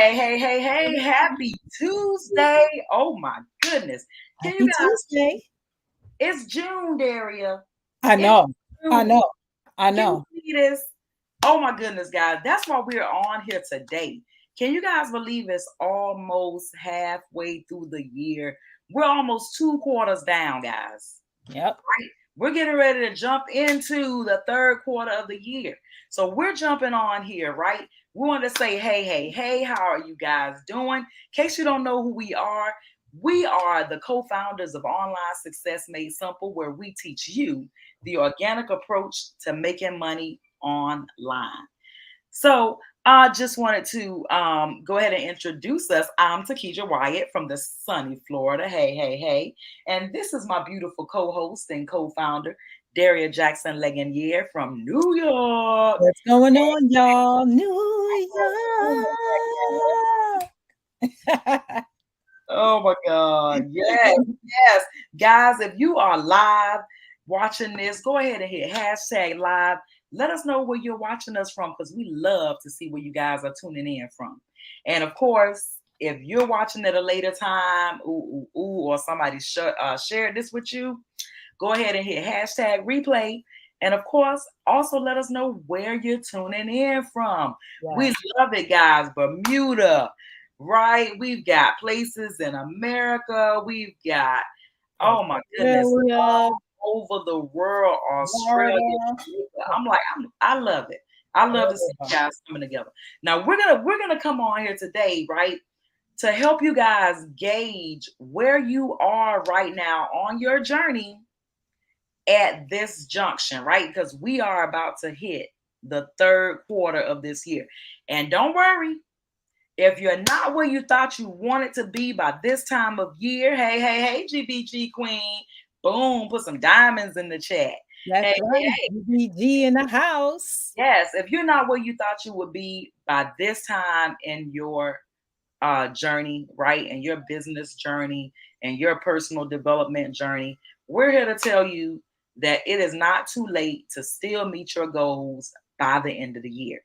Hey, happy Tuesday. Oh my goodness. Can you Happy guys, Tuesday. it's June, Daria. I It's know. I June. know. I Can you know. see this? Oh my goodness, guys. That's why we're on here today. Can you guys believe it's almost halfway through the year? We're almost 2 quarters down, guys. Yep. We're getting ready to jump into the third quarter of the year. So we're jumping on here, right? We want to say, hey, how are you guys doing? In case you don't know who we are the co-founders of Online Success Made Simple, where we teach you the organic approach to making money online. So I just wanted to go ahead and introduce us. I'm Takesha Wyatt from the sunny Florida. Hey. And this is my beautiful co-host and co-founder, Daria Jackson Legonier from New York. What's going on, y'all? New York. Oh my God. Yes. Guys, if you are live watching this, go ahead and hit hashtag live. Let us know where you're watching us from because we love to see where you guys are tuning in from. And of course, if you're watching at a later time, or somebody shared this with you, go ahead and hit hashtag replay. And of course, also let us know where you're tuning in from. We Yes. love it, guys. Bermuda, right? We've got places in America. We've got, oh my goodness, Australia, all over the world, Australia. Florida. I love it. I love to see Yeah. you guys coming together. Now we're gonna come on here today, right? To help you guys gauge where you are right now on your journey at this junction, right? Because we are about to hit the third quarter of this year. And don't worry, if you're not where you thought you wanted to be by this time of year, hey, GBG Queen, boom, put some diamonds in the chat. That's right. Hey, GBG in the house. yes, if you're not where you thought you would be by this time in your journey, right, and your business journey and your personal development journey, we're here to tell you that it is not too late to still meet your goals by the end of the year.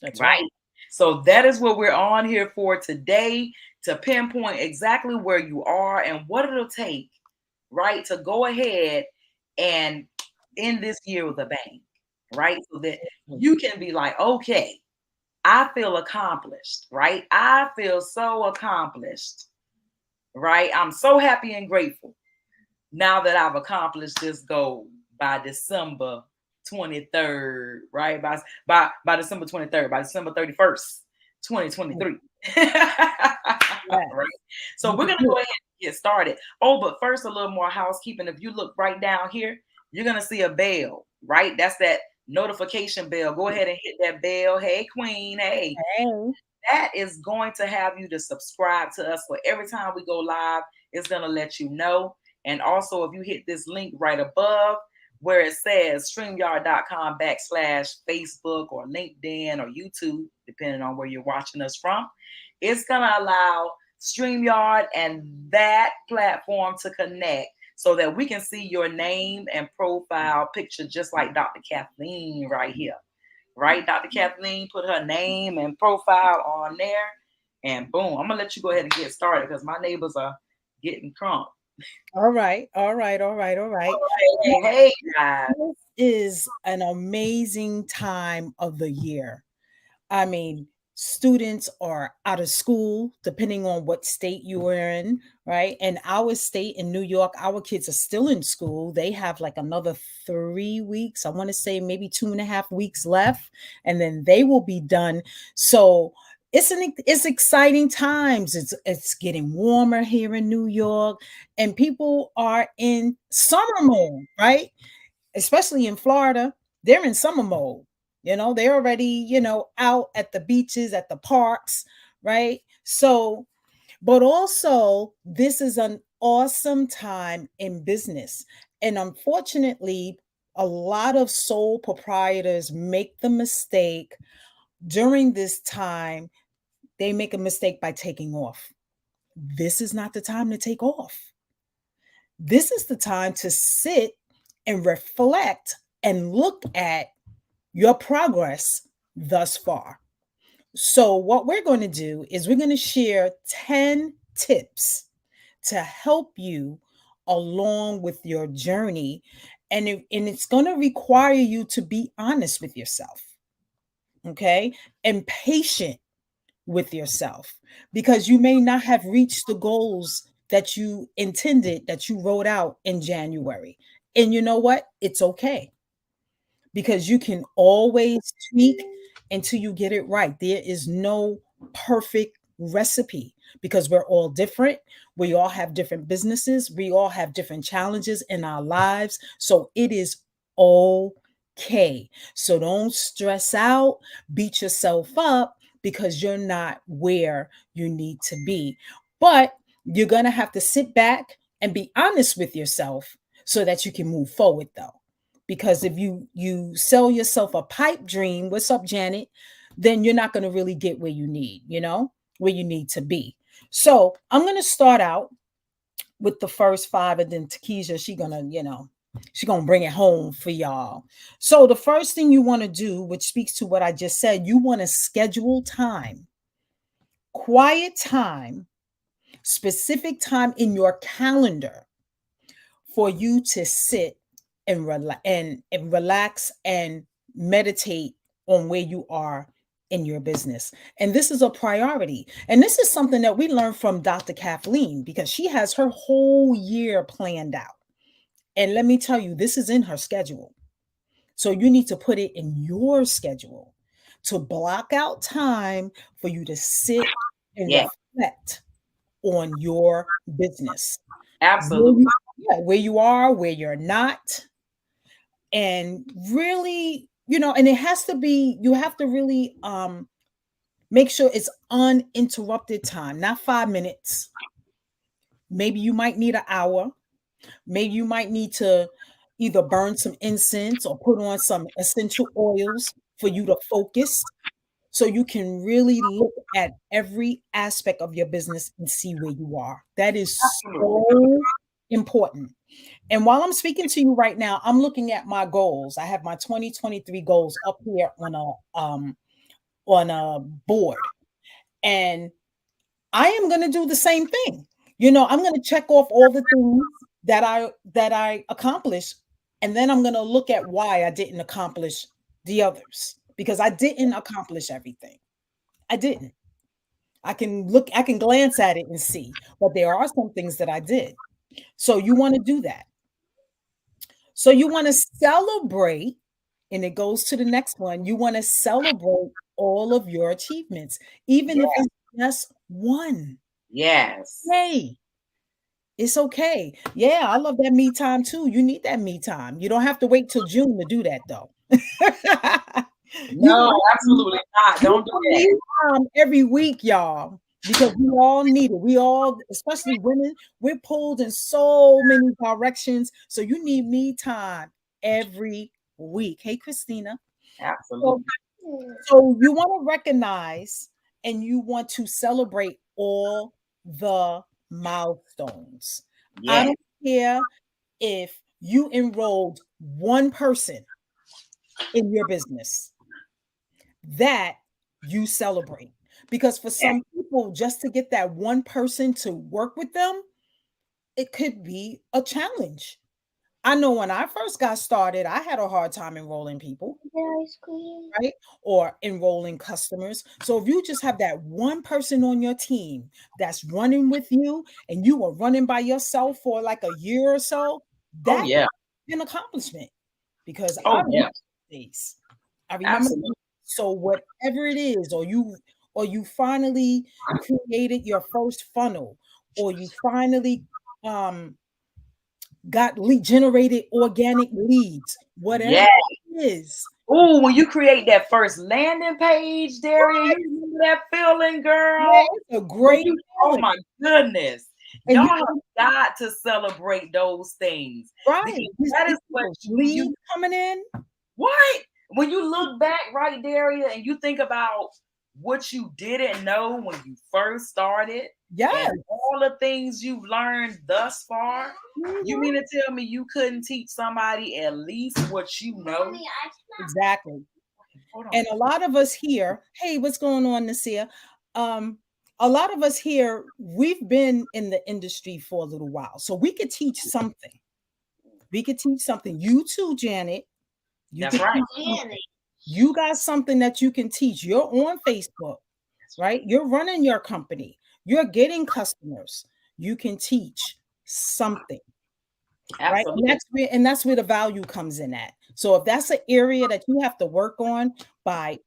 That's Right. right. So that is what we're on here for today, to pinpoint exactly where you are and what it'll take, right, to go ahead and end this year with a bang, right? So that you can be like, okay, I feel accomplished, right? I feel so accomplished, right? I'm so happy and grateful now that I've accomplished this goal by December 23rd, right? By December 23rd, by December 31st, 2023. Yeah. Right. So we're gonna go ahead and get started. Oh, but first a little more housekeeping. If you look right down here, you're gonna see a bell, right? That's that notification bell. Go ahead and hit that bell. Hey, Queen. Hey, Hey. that is going to have you to subscribe to us for every time we go live. It's going to let you know. And also, if you hit this link right above where it says streamyard.com/Facebook or LinkedIn or YouTube, depending on where you're watching us from, it's going to allow StreamYard and that platform to connect so that we can see your name and profile picture, just like Dr. Kathleen right here, right? Dr. Kathleen put her name and profile on there, and boom, I'm gonna let you go ahead and get started because my neighbors are getting crunk. All right. All right. All right. All right. Hey, guys. This is an amazing time of the year. I mean, students are out of school, depending on what state you are in, right? And our state in New York, our kids are still in school. They have like another 3 weeks. I want to say maybe 2.5 weeks left, and then they will be done. So it's exciting times. It's getting warmer here in New York, and people are in summer mode, right? Especially in Florida, they're in summer mode. They're already, out at the beaches, at the parks, right? So, but also, this is an awesome time in business. And unfortunately, a lot of sole proprietors make the mistake during this time. They make a mistake by taking off. This is not the time to take off. This is the time to sit and reflect and look at your progress thus far. So, what we're going to do is we're going to share 10 tips to help you along with your journey. And it's going to require you to be honest with yourself, okay? And patient with yourself because you may not have reached the goals that you intended, that you wrote out in January. And you know what? It's okay because you can always tweak until you get it right. There is no perfect recipe because we're all different. We all have different businesses. We all have different challenges in our lives. So it is okay. So don't stress out, beat yourself up because you're not where you need to be. But you're going to have to sit back and be honest with yourself so that you can move forward though, because if you sell yourself a pipe dream, what's up Janet, then you're not going to really get where you need, where you need to be. So I'm going to start out with the first five, and then Takesha, she gonna bring it home for y'all. So the first thing you want to do, which speaks to what I just said, you want to schedule time, quiet time, specific time in your calendar for you to sit and relax and meditate on where you are in your business. And this is a priority. And this is something that we learned from Dr. Kathleen because she has her whole year planned out. And let me tell you, this is in her schedule. So you need to put it in your schedule to block out time for you to sit and Yeah, reflect on your business. Where absolutely. you, yeah, where you are, where you're not, and really, and it has to be, you have to really make sure it's uninterrupted time, not 5 minutes. Maybe you might need an hour. Maybe you might need to either burn some incense or put on some essential oils for you to focus so you can really look at every aspect of your business and see where you are. That is Absolutely. so important. And while I'm speaking to you right now, I'm looking at my goals. I have my 2023 goals up here on a board. And I am going to do the same thing. I'm going to check off all the things that I accomplished, and then I'm going to look at why I didn't accomplish the others because I didn't accomplish everything. I didn't. I can glance at it and see, but there are some things that I did. So you want to do that. So you want to celebrate, and it goes to the next one. You want to celebrate all of your achievements, even if Yeah. it's just one. Yes. Hey, it's okay. Yeah, I love that me time too. You need that me time. You don't have to wait till June to do that though. you No, absolutely not. you Don't do can that. need every week, y'all, because we all need it. We all, especially women, we're pulled in so many directions. So you need me time every week. Hey, Christina. So, Absolutely. so you want to recognize and you want to celebrate all the milestones. I Yes. don't care if you enrolled one person in your business that you celebrate. Because for Yeah. some people, just to get that one person to work with them, it could be a challenge. I know when I first got started, I had a hard time enrolling people, Ice cream. right? Or enrolling customers. So if you just have that one person on your team that's running with you and you were running by yourself for like a year or so, Oh that's yeah. an accomplishment because I Oh remember yeah. those days. I remember. Absolutely. So whatever it is, or you finally created your first funnel, or you finally um got lead generated organic leads, whatever Yeah. it is. Ooh, when you create that first landing page, Daria, you remember that feeling, Yeah, girl? it's a When great you, oh feeling. my goodness. And Y'all you have know, got to celebrate those things right. because You that see is what those you leads coming in. what? When you look back, right, Daria, and you think about what you didn't know when you first started and Yes. all the things you've learned thus far, you Mhm. mean to tell me you couldn't teach somebody at least what you know? Exactly. Hold on. And a lot of us here, hey, what's going on, Nasia? Um, a lot of us here, we've been in the industry for a little while, so we could teach something. We could teach something. You too, Janet. You That's could right. teach something. You got something that you can teach. You're on Facebook, right? You're running your company. You're getting customers. You can teach something, right? And Absolutely. that's where the value comes in at. So if that's an area that you have to work on by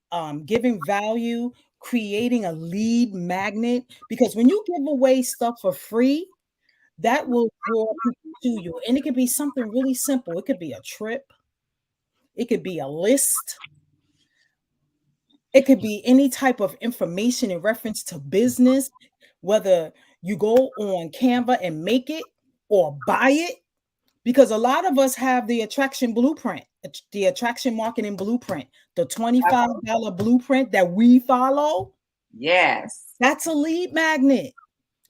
giving value, creating a lead magnet, because when you give away stuff for free, that will draw people to you. And it could be something really simple. It could be a trip, it could be a list, it could be any type of information in reference to business, whether you go on Canva and make it or buy it, because a lot of us have the attraction blueprint, the attraction marketing blueprint, the $25 blueprint that we follow. Yes. That's a lead magnet.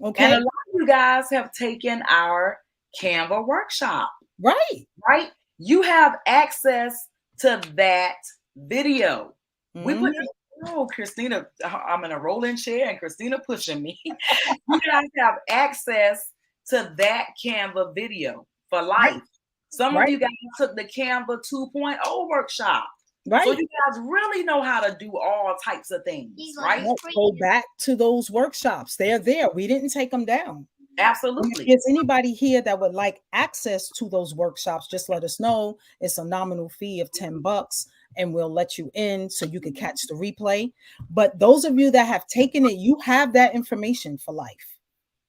And a Okay. lot of you guys have taken our Canva workshop, Right. right? You have access to that video. We put Mhm. it, oh, Christina, I'm in a rolling chair and Christina pushing me. You guys have access to that Canva video for Right. life. Some of Right. you guys took the Canva 2.0 workshop. So Right. you guys really know how to do all types of things, right? Right. Go back to those workshops. They're there. We didn't take them down. And if Absolutely. there's anybody here that would like access to those workshops, just let us know. It's a nominal fee of $10 and we'll let you in so you can catch the replay. But those of you that have taken it, you have that information for life.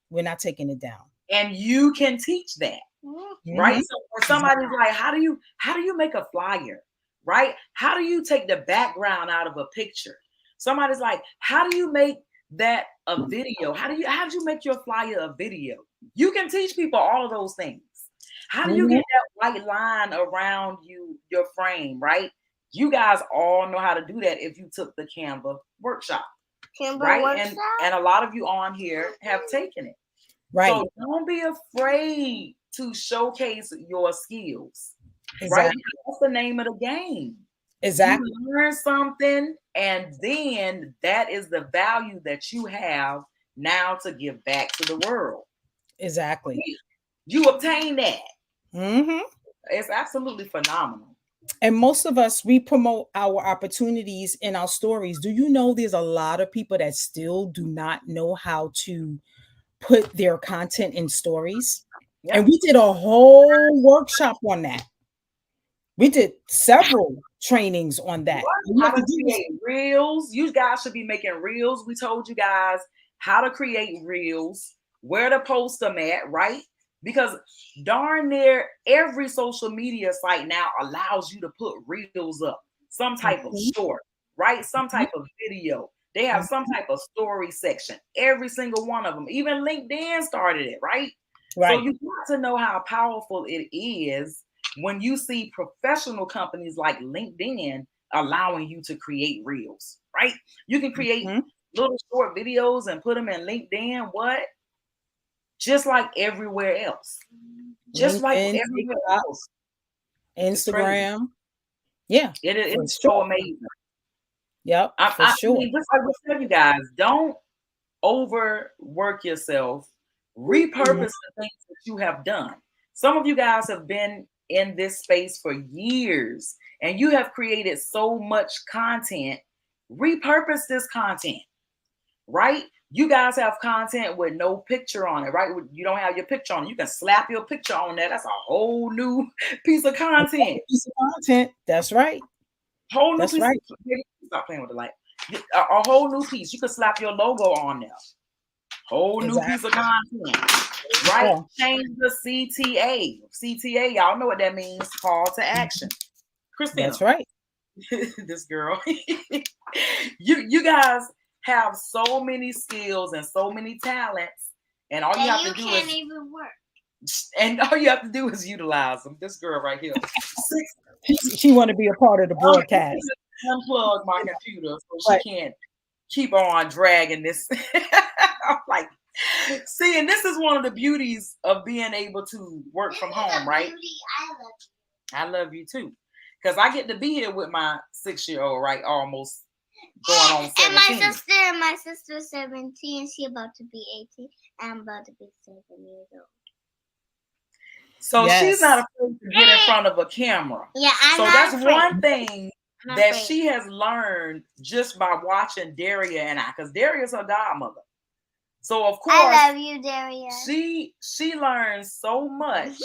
We're not taking it down. And you can teach that. Right? Mhm. So for Exactly. somebody's like, how do you make a flyer? Right? How do you take the background out of a picture? Somebody's like, how do you make that a video? How do you make your flyer a video? You can teach people all of those things. How do you Mhm. get that white line around your frame, right? You guys all know how to do that if you took the Canva workshop. Right? And a lot of you on here have taken it. Right. So don't be afraid to showcase your skills, right? Exactly. Because that's the name of the game. You Exactly. learn something, and then that is the value that you have now to give back to the world. Exactly. You obtain that. Mhm. It's absolutely phenomenal. And most of us, we promote our opportunities in our stories. Do you know there's a lot of people that still do not know how to put their content in stories? And Yep. we did a whole workshop on that. We did several trainings on that. All you How have to to do is create reels. You guys should be making reels. We told you guys how to create reels, where to post them at, right? Because darn near every social media site now allows you to put reels up, some type of Mhm, short, right? Some mhm, type of video. They have some mhm. type of story section. Every single one of them. Even LinkedIn started it, right? So Right. you got to know how powerful it is when you see professional companies like LinkedIn allowing you to create reels, right? You can create Mhm. little short videos and put them in LinkedIn, what? Just like everywhere else. Just like LinkedIn, everywhere TikTok, else. It's crazy. Instagram. Yeah, It for is so sure. amazing. Yep, for I sure. mean, just like we said, you guys, don't overwork yourself. Mm-mm. Repurpose the things that you have done. Some of you guys have been in this space for years and you have created so much content. Repurpose this content, right? You guys have content with no picture on it, right? You don't have your picture on it. You can slap your picture on there. That's a whole new piece of Another content. piece of content. That's right. Whole new That's piece. right. Stop playing with the light. A whole new piece. You can slap your logo on there. Whole new piece of Exactly. content, right? Yeah. Change the CTA. CTA, y'all know what that means. Call to action. Mhm. Christina, That's right. this girl. You guys have so many skills and so many talents, and all you have to do is even work. and all you have to do is utilize them. This girl right here. She want to be a part of the broadcast. Unplug my computer so she But can't keep on dragging this. I'm like, see, and this is one of the beauties of being able to work from home, right? I love you too. because I get to be here with my 6-year-old, right? Almost going on 17. And my sister's 17. She about to be 18. I'm about to be 7 years old. So she's not Yes. afraid to get in front of a camera. Yeah, I'm So not that's afraid. one thing I'm not that afraid. she has learned just by watching Daria and I, because Daria's her godmother. So of course, I love you, Daria. she learns so much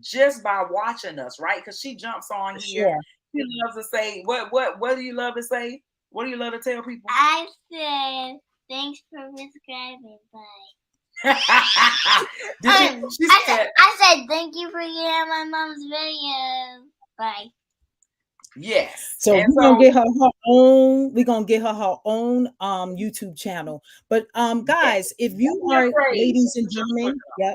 just by watching us, right? Because she jumps on here. Sure. She loves to say, what do you love to say? What do you love to tell people? I said thanks for subscribing. Bye. She said, I said thank you for getting on my mom's video. Bye. yes. So And we're gonna so get her her own. We're gonna get her own YouTube channel. But yes, guys, if you don't be are, afraid. ladies and gentlemen, yeah,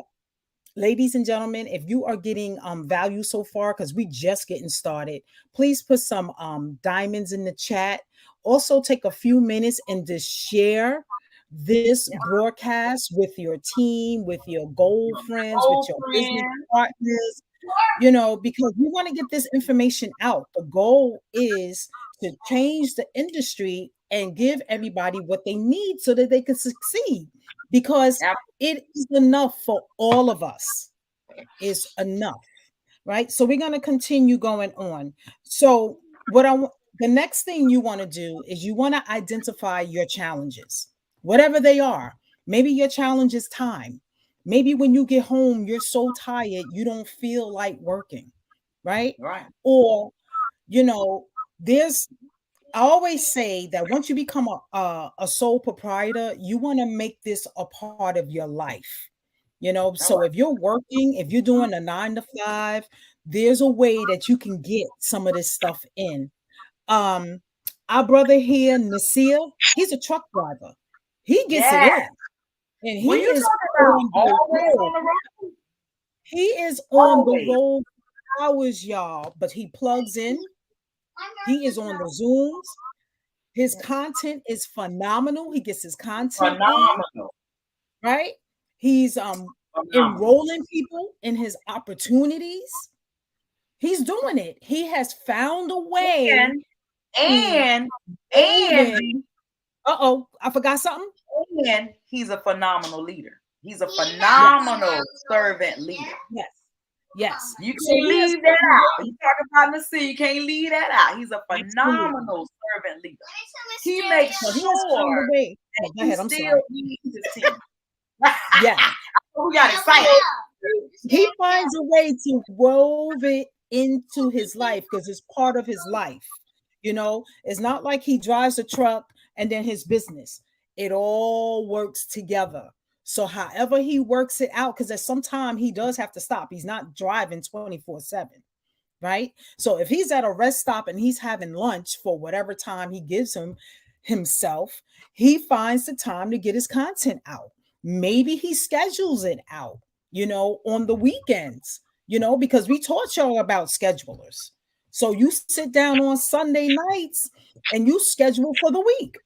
ladies and gentlemen, if you are getting value so far, because we just getting started, please put some diamonds in the chat. Also take a few minutes and just share this Yeah. broadcast with your team, with your goal friends, with Old your business friend. partners, because we want to get this information out. The goal is to change the industry and give everybody what they need so that they can succeed, because it is enough for all of us. Is enough, right? So we're going to continue going on. So what the next thing you want to do is you want to identify your challenges, whatever they are. Maybe your challenge is time. Maybe when you get home, you're so tired, you don't feel like working, right? Right. Or, you know, there's, I always say that once you become a sole proprietor, you want to make this a part of your life. All So right. if you're working, if you're doing a 9 to 5, there's a way that you can get some of this stuff in. Um, our brother here, Nasir, he's a truck driver. He gets it Yeah. in, and When he you is talk about on the always road. on the road, He is on the always road for hours, y'all. But he plugs in. He is on the Zooms. His content is phenomenal. He gets his content in, phenomenal. right? He's Phenomenal. enrolling people in his opportunities. He's doing it. He has found a way And to and move and in. Uh-oh, I forgot something. and he's a phenomenal leader. He's a Yes, phenomenal servant leader. yes, yes. You So can't he has leave that found a out. way. You talk about the sea, you can't leave that out. He's a Absolutely. phenomenal servant leader. He makes So he has found a sure way. that Oh, go he ahead. I'm still sorry. needs his team. Yes. We got excited. So he finds a way to wove it into his life because it's part of his life. It's not like he drives a truck and then his business. It all works together. So however he works it out, because at some time he does have to stop. He's not driving 24/7, right? So if he's at a rest stop and he's having lunch for whatever time he gives himself, he finds the time to get his content out. Maybe he schedules it out, on the weekends, because we taught y'all about schedulers. So you sit down on Sunday nights and you schedule for the week.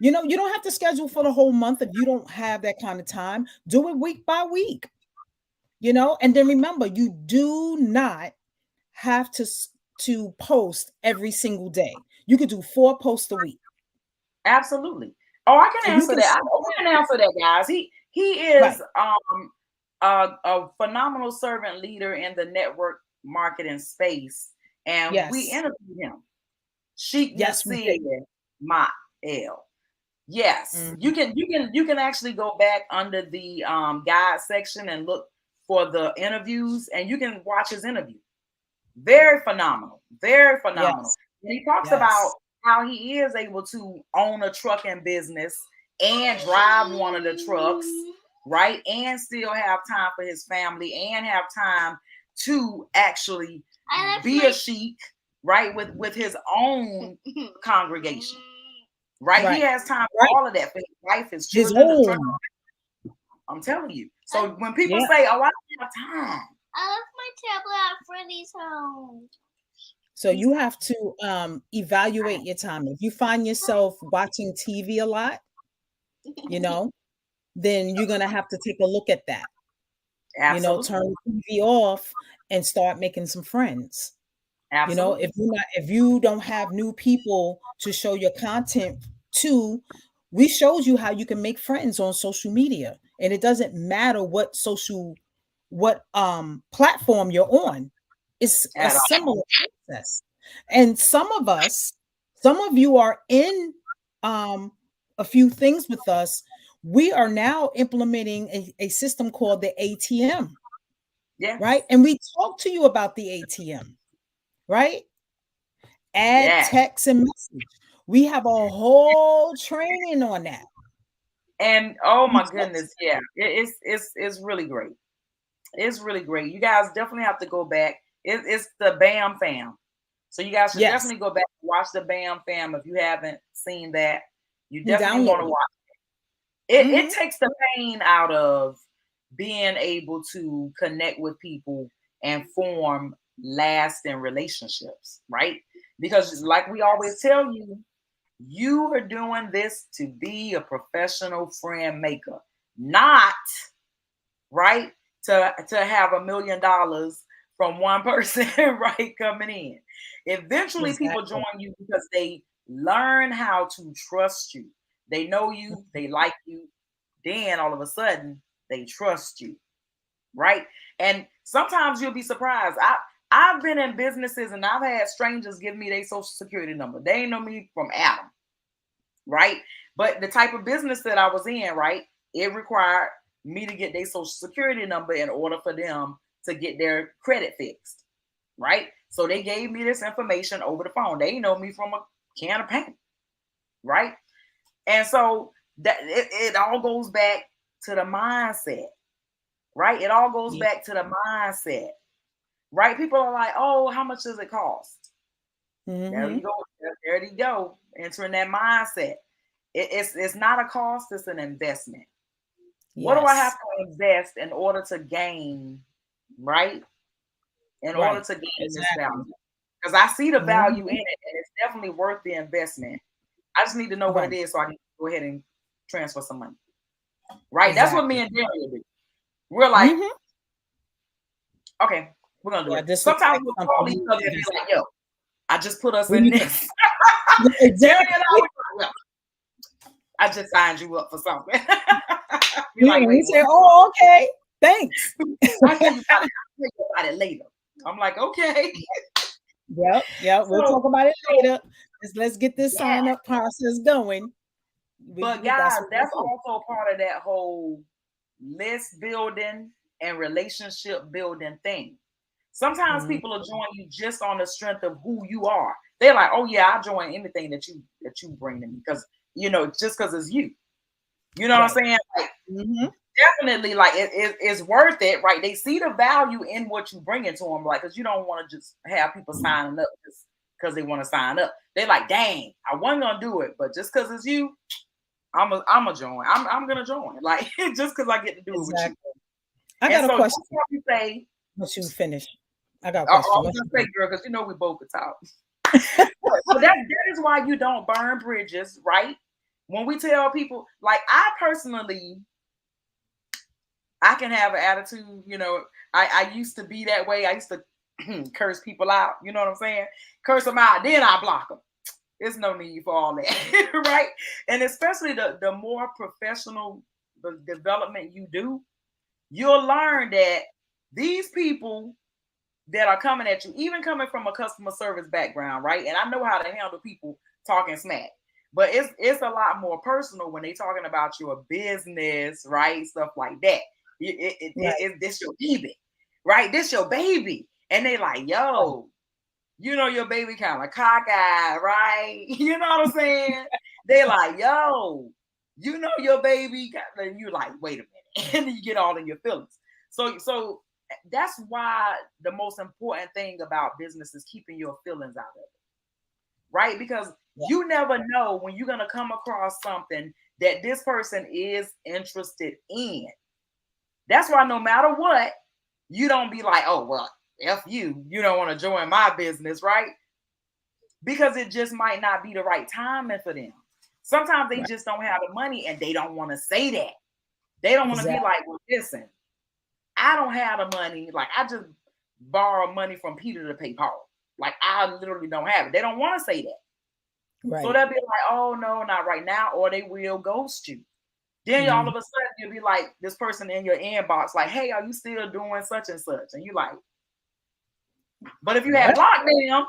You don't have to schedule for the whole month if you don't have that kind of time. Do it week by week, and then remember, you do not have to post every single day. You could do 4 posts a week. Absolutely. Oh, I So can you answer can that. sit We can answer that, guys. He is right. a phenomenal servant leader in the network marketing space, and we Yes. interviewed him. Sheik Yes, we Nasir did. Ma'el. Yes, Mhm. you can actually go back under the guide section and look for the interviews, and you can watch his interview. Very phenomenal, very phenomenal. Yes. And he talks about Yes. how he is able to own a trucking business and drive one of the trucks, right? And still have time for his family and have time to actually be a sheik, right? With his own congregation, right? He Right. has time Right. for all of that for his wife, his His children, the truck. own. I'm telling you. So when people Yeah. say, "Oh, I don't have time," I left my tablet at Freddy's home. So you have to evaluate your time. If you find yourself watching TV a lot, you know, then you're gonna have to take a look at that. absolutely. Turn the TV off and start making some friends. You know, Absolutely. if you don't have new people to show your content to, we showed you how you can make friends on social media. And it doesn't matter what platform you're on. It's a At all. similar process. And some of you are in um a few things with us. We are now implementing a system called the ATM, right? Yes. And we talk to you about the ATM, right? Add Yes. text and message. We have a whole training on that. And oh We my talk to- goodness, yeah, it's really great. It's really great. You guys definitely have to go back. It's the Bam Fam. So you guys should yes, definitely go back and watch the Bam Fam if you haven't seen that. You and definitely want download to it. watch. It Hmm. takes the pain out of being able to connect with people and form lasting relationships, right? Because like we always tell you, you are doing this to be a professional friend maker, not right to have $1 million from one person right coming in. Eventually people join Exactly. you because they learn how to trust you. They know you, they like you, then all of a sudden they trust you, right? And sometimes you'll be surprised. I've been in businesses and I've had strangers give me their social security number. They ain't know me from Adam, right? But the type of business that I was in, right, it required me to get their social security number in order for them to get their credit fixed, right? So they gave me this information over the phone. They know me from a can of paint, right? And so that it all goes back to the mindset, right? It all goes Yeah. back to the mindset, right? People are like, oh, how much does it cost? There Hmm. you go. There you go. Entering that mindset. It's not a cost, it's an investment. What do I have Yes. to invest in order to gain, right? In order Right. to gain this Exactly. value. Because I see the value in Hmm. it and it's definitely worth the investment. I just need to know what it Right. is so I can go ahead and transfer some money. Right? That's what me Exactly. and Daniel do. We're like, Hmm. okay, we're gonna do Yeah. it. This looks Sometimes like we'll something call each you other and be invest. like, yo, I just put us What do in you think? this. Yeah, Daniel and I, exactly. we like, well, I just signed you up for something. Be Yeah. like, We wait, say, what? oh, okay. Thanks. I'll tell you about it later. I'm like, okay. Yep. Yep. We'll So, talk about it so later. Let's get this yeah. sign up process going. But That's guys, what that's we do. also part of that whole list building and relationship building thing. Sometimes Mhm. people will join you just on the strength of who you are. They're like, oh yeah, I join anything that you bring to me because just because it's you. You know what Right. I'm saying? Like Hmm. definitely, like it's worth it, right? They see the value in what you bring into them, like because you don't want to just have people signing up just because they want to sign up. They're like, dang, I wasn't gonna do it, but just because it's you, I'm a join. I'm gonna join, like just because I get to do it with you. Exactly. I And got a so that's question. why we say, Once you finish, I got a I question. was Once gonna you say, finish. girl, because we both could talk. But that is why you don't burn bridges, right? When we tell people, like I personally, I can have an attitude. I used to be that way. I used to curse people out. You know what I'm saying? Curse them out, then I block them. There's no need for all that, right? And especially the more professional the development you do, you'll learn that these people that are coming at you, even coming from a customer service background, right? And I know how to handle people talking smack. But it's a lot more personal when they talking about your business, right? Stuff like that. Right. This your baby, right? This your baby. And they like, Right. yo, your baby kind of cockeyed, right? You know what I'm saying? They like, yo, your baby got, and you like, wait a minute. And you get all in your feelings. So that's why the most important thing about business is keeping your feelings out of it, right? Because Yeah. you never know when you're going to come across something that this person is interested in. That's why no matter what, you don't be like, oh, well, F you don't want to join my business, right? Because it just might not be the right timing for them. Sometimes they Right. just don't have the money and they don't want to say that. They don't want to be Exactly. like, well, listen, I don't have the money. Like I just borrow money from Peter to pay Paul. Like I literally don't have it. They don't want to say that. So Right. they'll be like, oh no, not right now, or they will ghost you. Then all Mm, of a sudden you'll be like this person in your inbox, like, hey, are you still doing such and such? And you like, but if you had what? blocked them,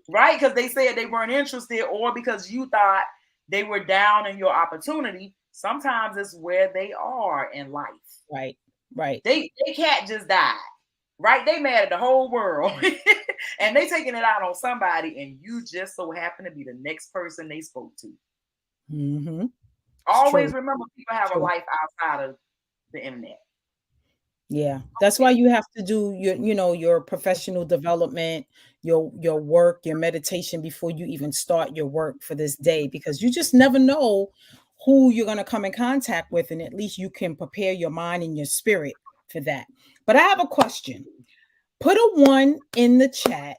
right? Because they said they weren't interested, or because you thought they were down in your opportunity, sometimes it's where they are in life. Right. Right. They can't just die. Right? They mad at the whole world. And they taking it out on somebody, and you just so happen to be the next person they spoke to. Mm-hmm. It's Always true. remember people have a True. life outside of the internet. Yeah, that's why you have to do your, your professional development, your work, your meditation before you even start your work for this day, because you just never know who you're going to come in contact with, and at least you can prepare your mind and your spirit for that. But I have a question. Put a one in the chat.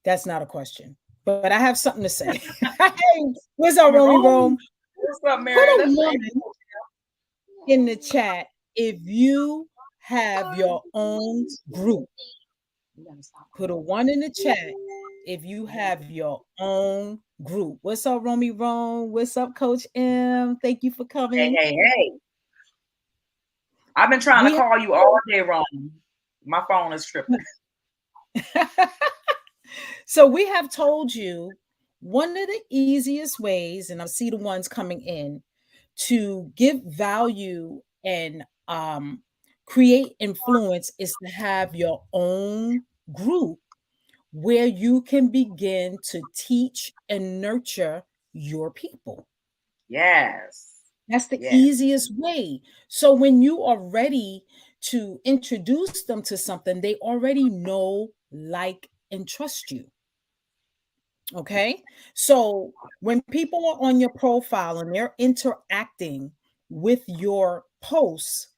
That's not a question, but I have something to say. Hey, what's up, Roman Romy Rome, Rome? what's up, Put Mary? a That's the one in the chat if you have your own group. you gotta stop Put a calling. one in the chat if you have your own group. What's up, Romy Rome? What's up, Coach M? Thank you for Hey, coming. hey, hey. I've been trying to We call you all day, Rome. My phone is tripping. have so we have told you one of the easiest ways, and I see the ones coming in, to give value and create influence is to have your own group where you can begin to teach and nurture your people. Yes. That's the Yes. easiest way. So when you are ready to introduce them to something, they already know, like, and trust you. Okay. So when people are on your profile and they're interacting with your posts,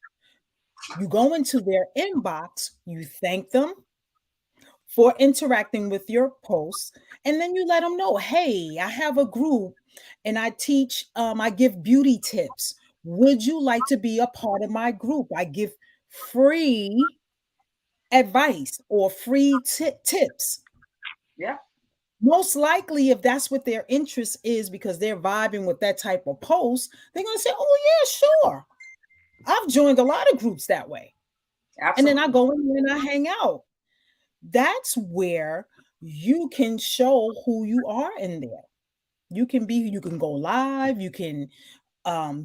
you go into their inbox, you thank them for interacting with your posts, and then you let them know, hey, I have a group and I teach, I give beauty tips. Would you like to be a part of my group? I give free advice or free tips. Yeah. Most likely, if that's what their interest is, because they're vibing with that type of post, they're going to say, oh yeah, sure, I've joined a lot of groups that way. And then I Absolutely. go in there and I hang out. That's where you can show who you are in there. You can go live, you can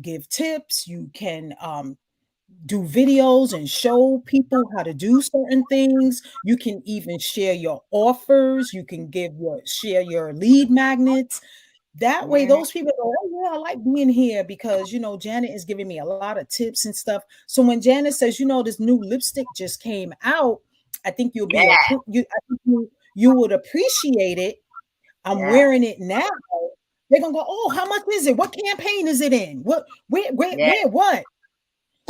give tips, you can do videos and show people how to do certain things. You can even share your offers, you can share your lead magnets. That way, Mhm. those people go, oh yeah, I like being here because Janet is giving me a lot of tips and stuff. So when Janet says, this new lipstick just came out, I think you'll be a Yeah. I think you would appreciate it. I'm Yeah. wearing it now. They're gonna go, oh, how much is it? What campaign is it in? What Yeah. what?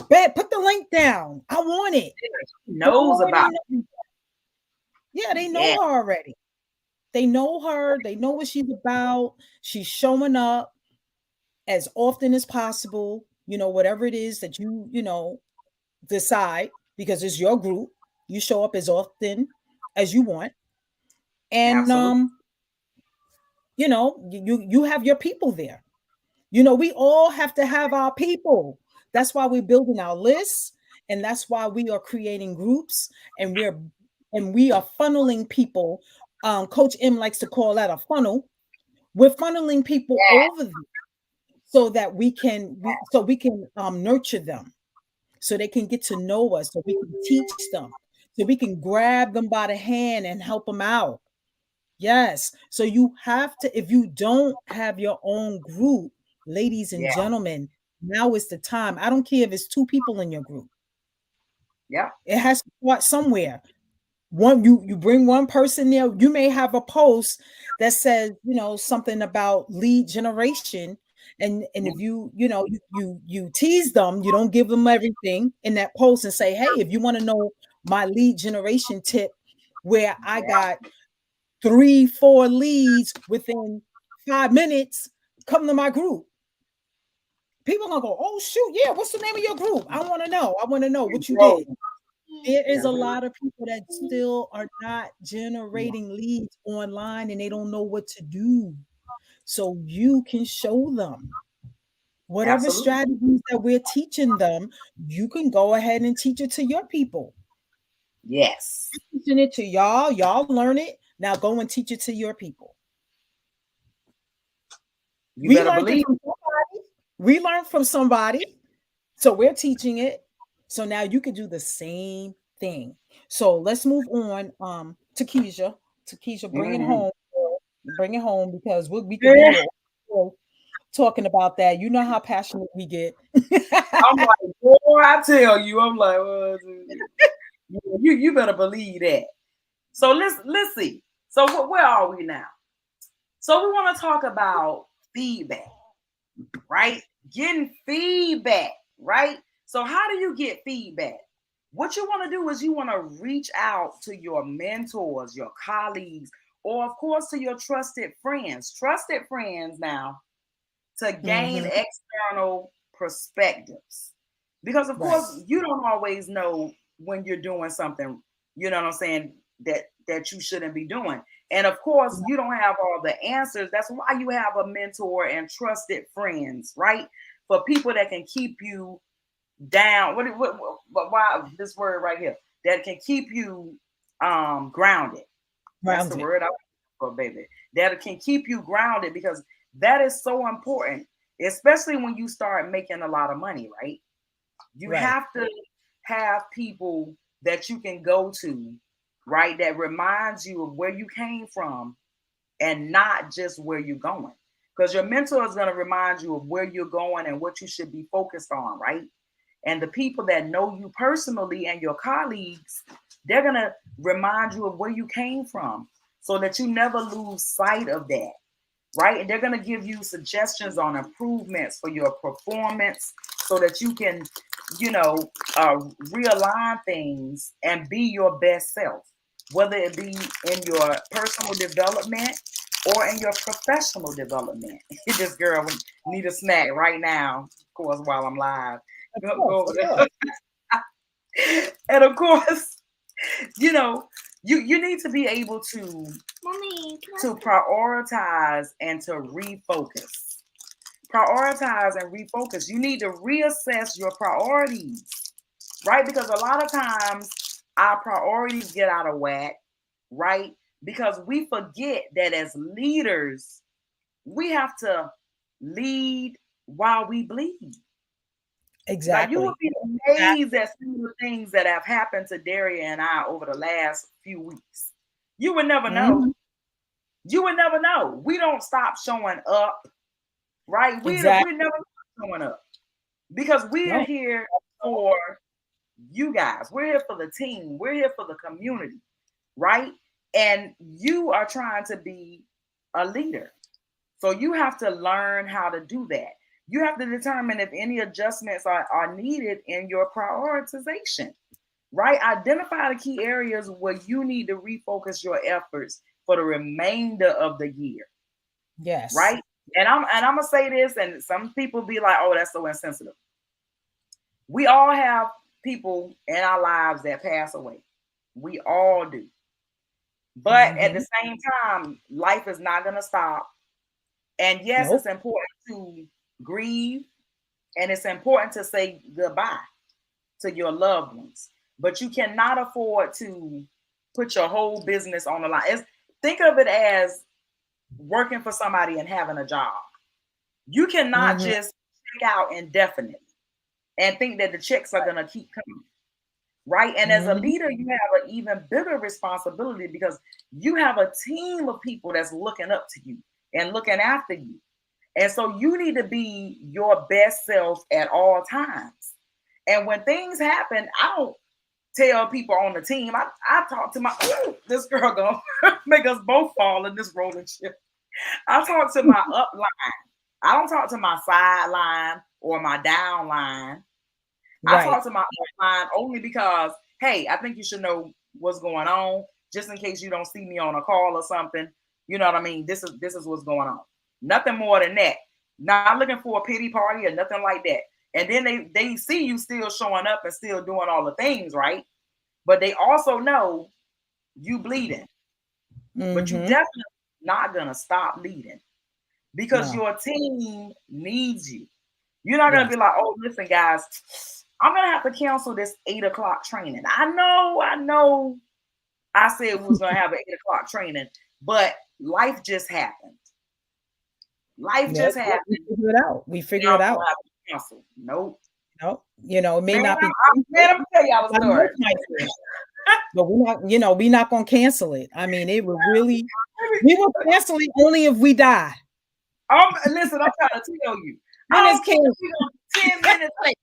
Bet, put the link down. I want it. She They knows already about know. Yeah, they it. Yeah. know her already. They know her. They know what she's about. She's showing up as often as possible. Whatever it is that you decide, because it's your group. You show up as often as you want, and Absolutely. you have your people there. We all have to have our people. That's why we're building our lists, and that's why we are creating groups, and we are funneling people. Coach M likes to call that a funnel. We're funneling people Yeah. over there so that we can nurture them, so they can get to know us, so we can teach them, so we can grab them by the hand and help them out. Yes. So you have to, if you don't have your own group, ladies and Yeah. gentlemen, now is the time. I don't care if it's two people in your group. Yeah. It has to start somewhere. You bring one person there. You may have a post that says, something about lead generation. And if Mhm. you tease them, you don't give them everything in that post and say, hey, if you want to know my lead generation tip, where I Yeah. got 3, 4 leads within 5 minutes, come to my group. People are gonna go, oh shoot, yeah, what's the name of your group? I want to know. I want to know what you Bro. did. There is Yeah, a lot of people that still are not generating leads online and they don't know what to do. So you can show them whatever absolutely. strategies that we're teaching them. You can go ahead and teach it to your people. Yes. Teaching it to y'all learn it. Now go and teach it to your people. You We better learned it believe. from somebody. We learned from somebody. So we're teaching it. So now you can do the same thing. So let's move on to Keisha. To Keisha, bring it Mhm. home. Bring it home because we could be here talking about that. You know how passionate we get. I'm like, boy, I tell you, I'm like, you better believe that. So let's see. So where are we now? So we want to talk about feedback, right? Getting feedback, right? So how do you get feedback? What you want to do is you want to reach out to your mentors, your colleagues, or of course to your trusted friends. Trusted friends now to gain Mm-hmm. external perspectives. Because of Right. course you don't always know when you're doing something, you know what I'm saying, that you shouldn't be doing. And of course you don't have all the answers. That's why you have a mentor and trusted friends, right? For people that can keep you down. Why this word right here that can keep you grounded. That's the Grounded. word I want for, baby. That can keep you grounded because that is so important, especially when you start making a lot of money, right? You Right. have to have people that you can go to, right? That reminds you of where you came from and not just where you're going. Because your mentor is going to remind you of where you're going and what you should be focused on, right? And the people that know you personally and your colleagues, they're going to remind you of where you came from so that you never lose sight of that, right? And they're going to give you suggestions on improvements for your performance so that you can, you know, realign things and be your best self, whether it be in your personal development or in your professional development. This girl would need a snack right now, of course, while I'm live. Of Go course, over of course. and of course, you know, you need to be able Mommy, to prioritize and to refocus. Prioritize and refocus. You need to reassess your priorities, right? Because a lot of times our priorities get out of whack, right? Because we forget that as leaders, we have to lead while we bleed. Like you would Exactly. be amazed at some of the things that have happened to Daria and I over the last few weeks. You would never know. Mhm. You would never know. We don't stop showing up, right? We Exactly. never stop showing up because we're No. here for you guys. We're here for the team. We're here for the community, right? And you are trying to be a leader. So you have to learn how to do that. You have to determine if any adjustments are needed in your prioritization, right? Identify the key areas where you need to refocus your efforts for the remainder of the year, Yes. right? And I'm gonna say this, and some people be like, "Oh, that's so insensitive." We all have people in our lives that pass away. We all do. But at the Hmm. same time, life is not gonna stop. And yes, it's Nope. important to grieve and it's important to say goodbye to your loved ones. But you cannot afford to put your whole business on the line. Think of it as working for somebody and having a job. You cannot Hmm. just check out indefinitely and think that the checks are going to keep coming, right? And as a Hmm. leader, you have an even bigger responsibility because you have a team of people that's looking up to you and looking after you. And so you need to be your best self at all times. And when things happen, I don't tell people on the team. I talk to my this girl gonna make us both fall in this rolling ship. I talk to my upline. I don't talk to my sideline or my downline. I Right. talk to my upline only because, hey, I think you should know what's going on, just in case you don't see me on a call or something. You know what I mean? This is what's going on. Nothing more than that. Not looking for a pity party or nothing like that. And then they see you still showing up and still doing all the things, right? but they also know you bleeding, but you Mm-hmm. definitely not gonna stop leading because No. your team needs you. You're not gonna Yes. be like, oh, listen, guys, I'm gonna have to cancel this 8 o'clock training. I know, I said we was gonna have an 8 o'clock training, but life just happened. Life Nope. just We happened. figure it out. We figure Now it I'm gonna out. have to cancel. Nope. No, it may Man, not be man, canceled. I'm gonna tell y'all a Somebody story. else might say, but we're not gonna cancel it. I mean, it would really we will cancel it only if we die. Listen, I'm trying to tell you. I Then it's don't care if canceled. we're gonna be 10 minutes late.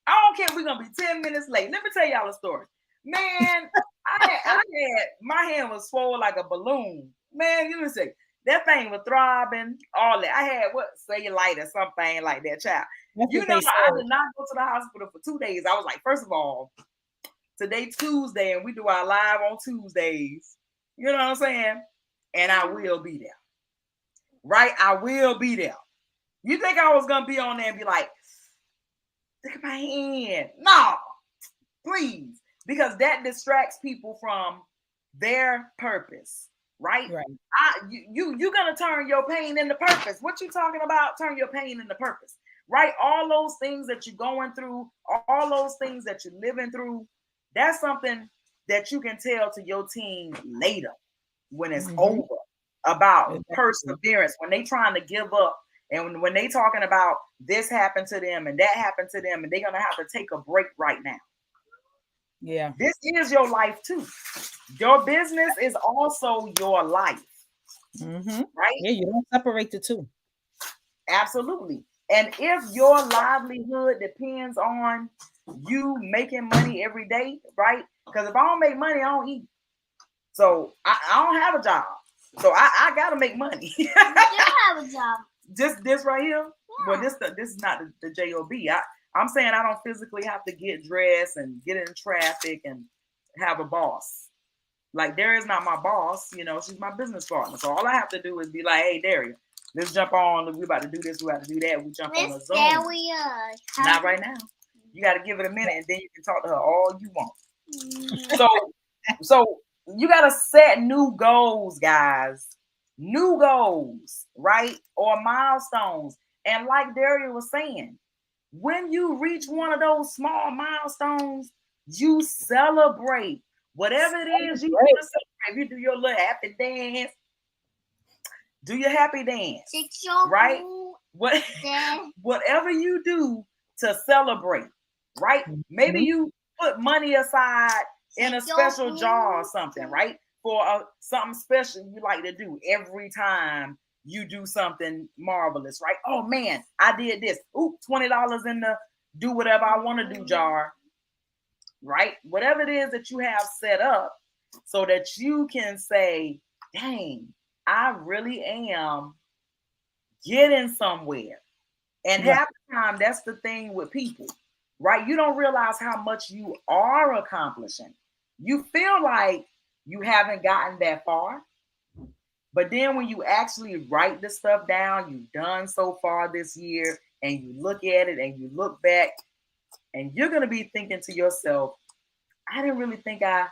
I don't care if we're gonna be 10 minutes late. Let me tell y'all a story. Man, I had my hand was swollen like a balloon. Man, you say that thing was throbbing, all that. I had what cellulite or something like that, child. That's You what know, they I said. did not go to the hospital for 2 days. I was like, first of all, today Tuesday, and we do our live on Tuesdays. You know what I'm saying? And I will be there. Right? I will be there. You think I was gonna be on there and be like, look at my hand? No, please, because that distracts people from their purpose, right? Right. You're gonna turn your pain into purpose. What you talking about? Turn your pain into purpose, right? All those things that you're going through, all those things that you're living through, that's something that you can tell to your team later when it's Mm-hmm. over about Exactly. perseverance, when they trying to give up, and when they talking about this happened to them and that happened to them, and they're gonna have to take a break right now. Yeah. This is your life too. Your business is also your life, Mm-hmm. right? Yeah, you don't separate the two. Absolutely. And if your livelihood depends on you making money every day, right? Because if I don't make money, I don't eat. So I don't have a job. So I gotta make money. You do have a job. Just this right here. Yeah. Well, this is not the job. I'm saying I don't physically have to get dressed and get in traffic and have a boss. Like Daria's not my boss, she's my business partner. So all I have to do is be like, hey Daria, let's jump on. We about to do this, we about to do that. We jump on a Miss Zoom. Daria. Not right now. You got to give it a minute, and then you can talk to her all you want. So you got to set new goals, guys. New goals, right? Or milestones. And like Daria was saying, when you reach one of those small milestones, you celebrate. Whatever it is you want to celebrate. If you do your little happy dance, do your happy dance. Right? Whatever you do to celebrate, right? Maybe you put money aside in a special jar or something, right? For something special you like to do every time you do something marvelous, right? Oh man, I did this. Ooh, $20 in the do whatever I want to do jar, right? Whatever it is that you have set up so that you can say, dang, I really am getting somewhere. And Right. half the time, that's the thing with people, right? You don't realize how much you are accomplishing. You feel like you haven't gotten that far. But then when you actually write the stuff down you've done so far this year, and you look at it and you look back, and you're going to be thinking to yourself, I didn't really think I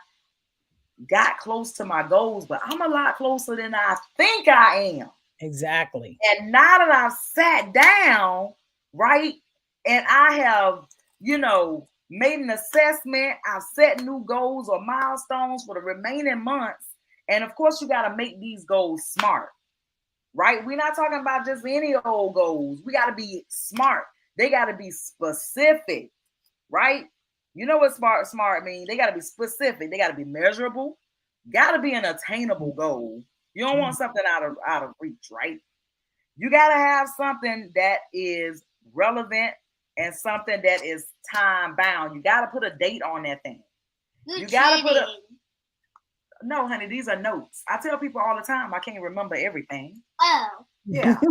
got close to my goals, but I'm a lot closer than I think I am. Exactly. And now that I've sat down, right, and I have, made an assessment, I've set new goals or milestones for the remaining months. And of course, you got to make these goals smart, right? We're not talking about just any old goals. We got to be smart. They got to be specific, right? You know what smart means? They got to be specific. They got to be measurable. Got to be an attainable goal. You don't want something out of reach, right? You got to have something that is relevant and something that is time bound. You got to put a date on that thing. You got to put a no, honey. These are notes. I tell people all the time I can't remember everything. Oh, yeah. So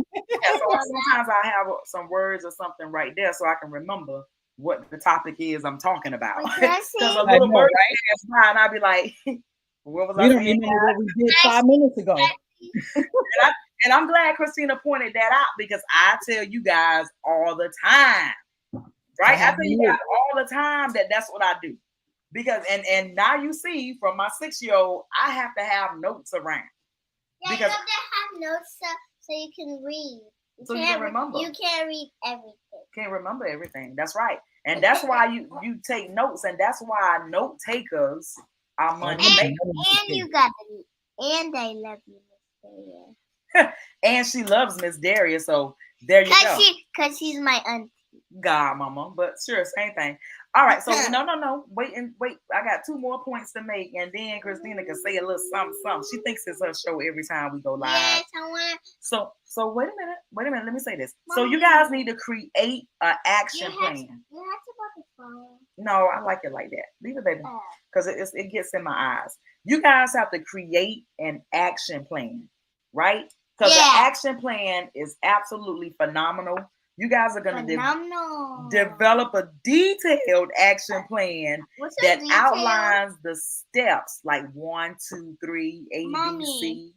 sometimes I have some words or something right there so I can remember what the topic is I'm talking about. Because a little bird pass by and I'll be like, what was I saying? We don't remember what we did 5 minutes ago. And I'm glad Christina pointed that out, because I tell you guys all the time, right? I tell you guys all the time that's what I do. Because and now you see from my 6-year-old, I have to have notes around Yeah, because you have to have notes so you can read. so you can remember. You can't read everything. Can't remember everything. That's right. And that's why you take notes, and that's why note takers are Oh, money they be makers. And you got to. And I love you, Miss Darius. And she loves Miss Darius, so there you go. Cause she's my auntie. Godmama, but sure, same thing. All right, so no. Wait. I got 2 more points to make, and then Christina can say a little something. She thinks it's her show every time we go live. Yes, I want. So wait a minute. Let me say this. So you guys need to create an action plan. You have to put the phone. No, I like it like that. Leave it, baby, because it gets in my eyes. You guys have to create an action plan, right? Because the action plan is absolutely phenomenal. You guys are going to develop a detailed action plan that outlines the steps like 1, 2, 3, A, B, C.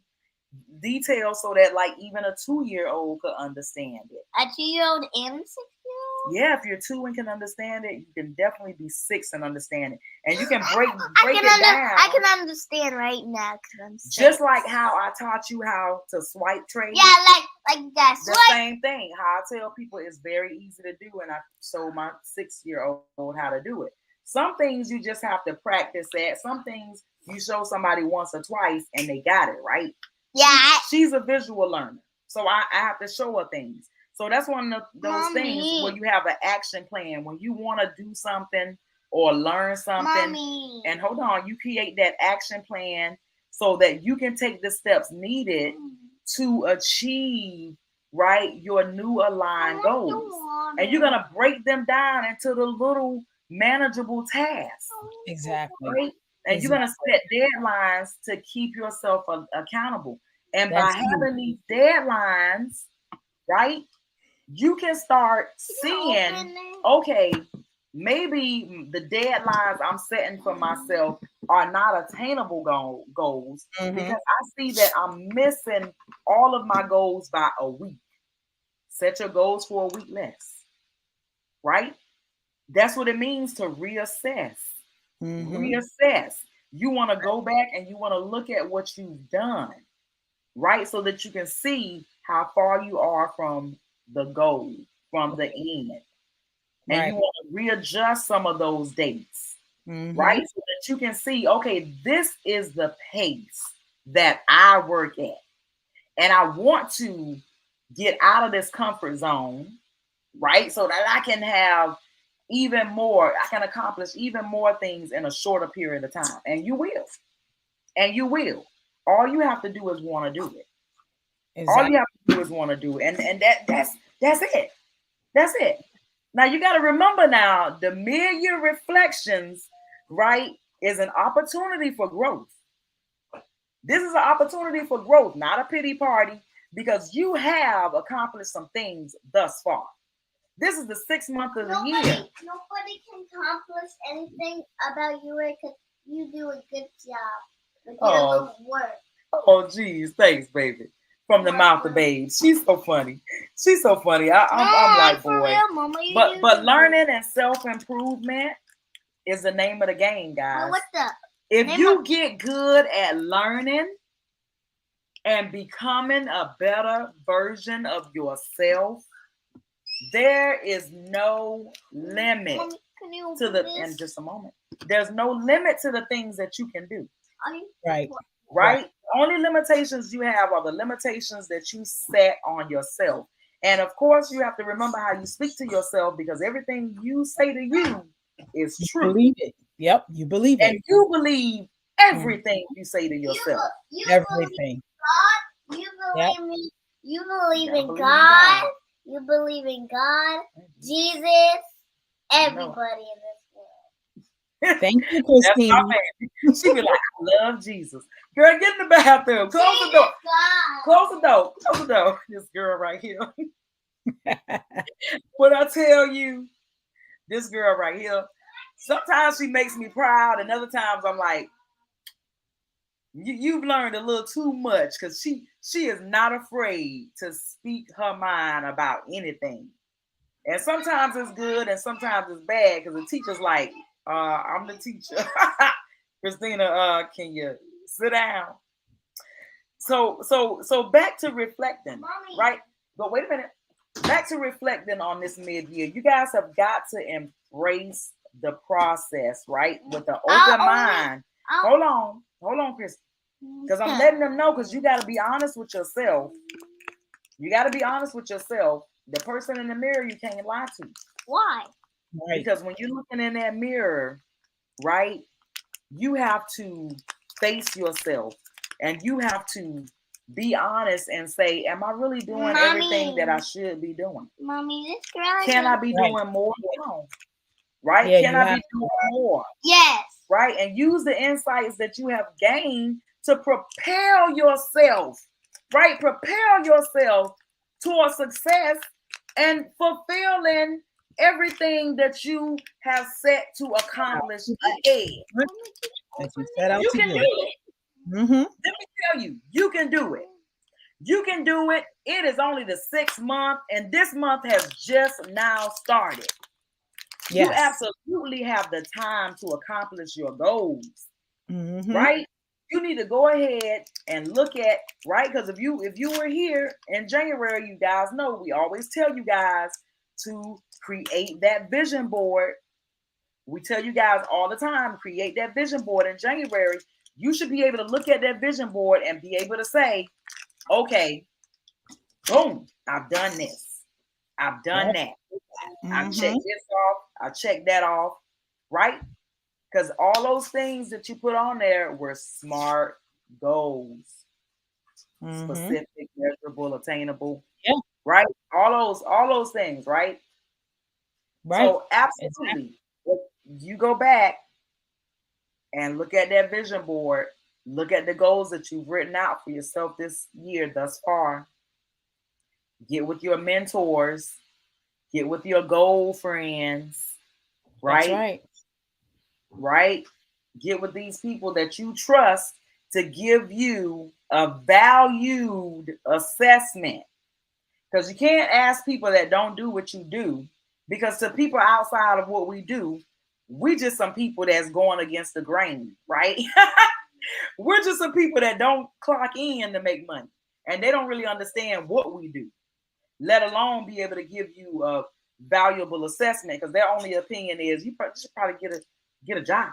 Details so that like even a 2-year-old could understand it. A 2-year-old and a 6-year-old? Yeah, if you're 2 and can understand it, you can definitely be 6 and understand it. And you can break it down. I can understand right now because I'm 6. Just like how I taught you how to swipe trade. Yeah, like that. The same thing. How I tell people it's very easy to do, and I show my 6-year-old how to do it. Some things you just have to practice at. Some things you show somebody once or twice and they got it, right? Yeah. She's a visual learner. So I have to show her things. So that's one of those things where you have an action plan. When you want to do something or learn something, and hold on, you create that action plan so that you can take the steps needed to achieve, right, your new aligned goals. And you're going to break them down into the little manageable tasks. Exactly. Right? And you're going to set deadlines to keep yourself accountable. And by having these deadlines, right, you can start seeing, okay, maybe the deadlines I'm setting for myself are not attainable goals because I see that I'm missing all of my goals by a week. Set your goals for a week less, right? That's what it means to reassess. Reassess. You want to go back and you want to look at what you've done, right? So that you can see how far you are from the goal, from the end. And you want to readjust some of those dates, right? So that you can see, okay, this is the pace that I work at. And I want to get out of this comfort zone, right? So that I can have even more, I can accomplish even more things in a shorter period of time. And you will. And you will. All you have to do is want to do it. All you have to do is want to do it. And that's it. That's it. Now you got to remember now, the mid-year reflections, right, is an opportunity for growth. This is an opportunity for growth, not a pity party, because you have accomplished some things thus far. This is the 6th month of the year. Nobody can accomplish anything about you because you do a good job with your work. Oh, geez. Thanks, baby. From the mouth of babe. She's so funny. She's so funny. I'm like, boy. Real, Mama, but learning and self-improvement is the name of the game, guys. If you get good at learning and becoming a better version of yourself, there is no limit to the, in just a moment, there's no limit to the things that you can do. Right? The only limitations you have are the limitations that you set on yourself. And of course, you have to remember how you speak to yourself, because everything you say to you is true. You believe it. Yep, you believe it. And you believe everything you say to yourself. Everything. God, you believe me. You believe in God. You believe in God, Jesus, everybody in this world. Thank you, Christine. She be like, I love Jesus. Girl, get in the bathroom. Close the door. Close the door. Close the door. This girl right here. When I tell you, this girl right here, sometimes she makes me proud, and other times I'm like, you've learned a little too much, because she is not afraid to speak her mind about anything. And sometimes it's good and sometimes it's bad, because the teacher's like, I'm the teacher. Christina, can you sit down? So back to reflecting, Mommy. Right? But wait a minute. Back to reflecting on this mid-year. You guys have got to embrace the process, right? With the open mind. Hold on, Chris. Because I'm letting them know, because you got to be honest with yourself. You got to be honest with yourself. The person in the mirror you can't lie to. Why? Right. Because when you're looking in that mirror, right, you have to face yourself and you have to be honest and say, am I really doing everything that I should be doing? Mommy, this girl. Can I be doing more? No. Right? Yeah, can I be doing more? Yes. Right? And use the insights that you have gained to prepare yourself, right? Prepare yourself towards success and fulfilling everything that you have set to accomplish ahead. You can do it. Mm-hmm. Let me tell you, you can do it. You can do it. It is only the 6th month, and this month has just now started. Yes. You absolutely have the time to accomplish your goals, right? You need to go ahead and look at, right? Because if you were here in January, you guys know we always tell you guys to create that vision board. We tell you guys all the time, create that vision board in January. You should be able to look at that vision board and be able to say, okay, boom, I've done this. I've done that. I've checked this off. I checked that off, right? Because all those things that you put on there were SMART goals. Specific, measurable, attainable. Yeah. Right? All those things, right? Right. So absolutely. Exactly. You go back and look at that vision board, look at the goals that you've written out for yourself this year thus far. Get with your mentors, get with your goal friends, right? That's right. Right? Get with these people that you trust to give you a valued assessment. Because you can't ask people that don't do what you do, because to people outside of what we do, we just some people that's going against the grain, right? We're just some people that don't clock in to make money, and they don't really understand what we do, let alone be able to give you a valuable assessment, because their only opinion is you should probably get a job.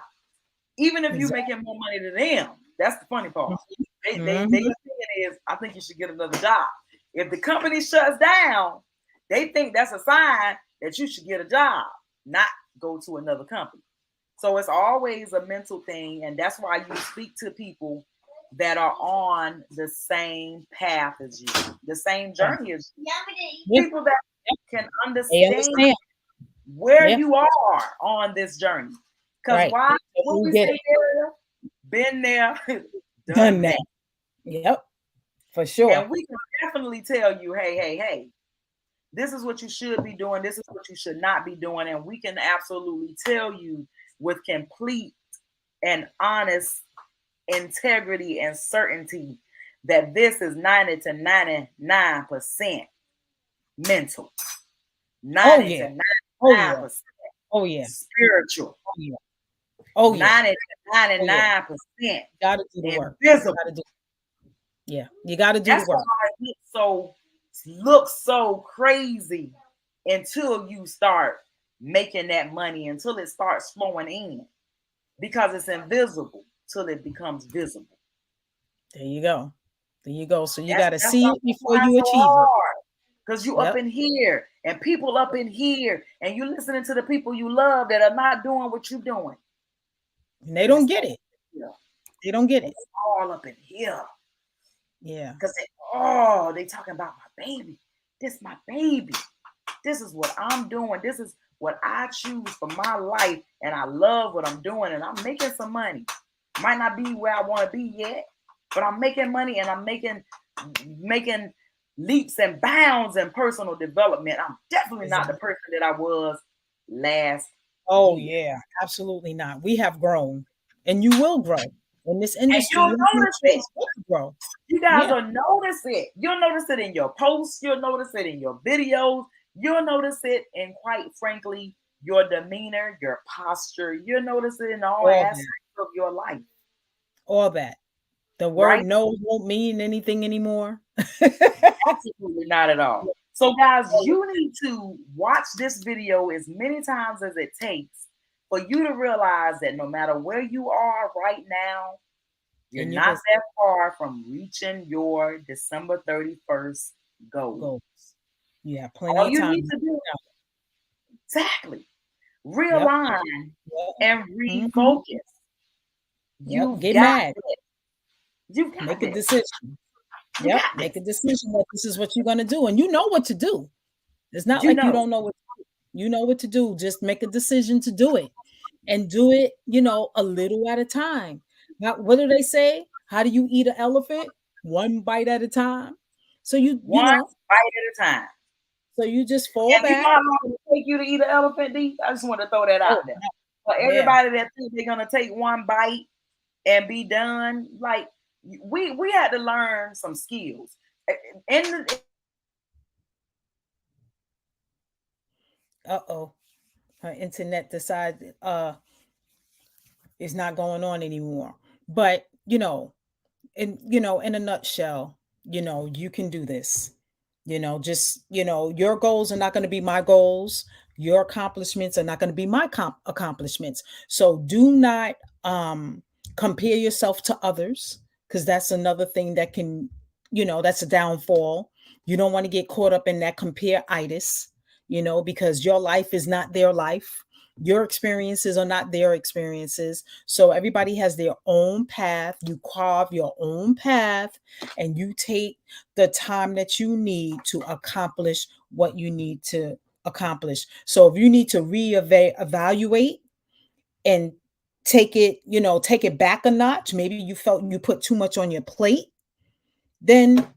Even if you're making more money than them. That's the funny part. Their opinion is, I think you should get another job. If the company shuts down, they think that's a sign that you should get a job, not go to another company. So it's always a mental thing, and that's why you speak to people that are on the same path as you, the same journey as you. People that can understand where you are on this journey. Because why? What we say there, been there, done that. Yep, for sure. And we can definitely tell you, hey, this is what you should be doing. This is what you should not be doing. And we can absolutely tell you with complete and honest integrity and certainty that this is 90 to 99% mental. 90 to 99% spiritual. Oh yeah. 90 to 99%. Gotta do the work. Yeah, you gotta do the work. It looks so crazy until you start making that money, until it starts flowing in, because it's invisible till it becomes visible. There you go. So you got to see it before you achieve it. Because you up in here and people up in here, and you listening to the people you love that are not doing what you're doing. And they don't get it. They don't get it. It's all up in here. Yeah. Because they talking about my baby. This my baby. This is what I'm doing. This is what I choose for my life. And I love what I'm doing. And I'm making some money. Might not be where I want to be yet, but I'm making money, and I'm making leaps and bounds in personal development. I'm definitely not the person that I was last year. Yeah, absolutely not. We have grown, and you will grow in this industry. And you'll notice it. Grow. You guys will notice it. You'll notice it in your posts. You'll notice it in your videos. You'll notice it in, quite frankly, your demeanor, your posture. You'll notice it in all All aspects that. of your life, All that. The word right? no won't mean anything anymore. Absolutely not at all. So, guys, you need to watch this video as many times as it takes for you to realize that no matter where you are right now, you're In your not business that far from reaching your December 31st goal. goals. You have All plenty of you need time. to do, exactly, Yep. realign Yep. and Hmm. refocus. Yep. You've Get got mad. this. You've got Make a this. decision. You Yep. got Make a this. decision that this is what you're gonna do. And you know what to do. It's not You like you know. don't know what to do. You know what to do. Just make a decision to do it. And do it, a little at a time. Now, what do they say? How do you eat an elephant? One bite at a time. So you One know, bite at a time. so you just fall And you know back. how long it take you to eat an elephant, D? I just want to throw that out Oh, there. For yeah. everybody that thinks they're gonna take one bite and be done, like we had to learn some skills. In the, Uh-oh. Her internet decided is not going on anymore. But, in a nutshell, you can do this. Just, your goals are not going to be my goals. Your accomplishments are not going to be my accomplishments. So do not compare yourself to others, because that's another thing that can, that's a downfall. You don't want to get caught up in that compare-itis, because your life is not their life. Your experiences are not their experiences. So everybody has their own path. You carve your own path, and you take the time that you need to accomplish what you need to accomplish. So if you need to reevaluate and take it back a notch, maybe you felt you put too much on your plate, then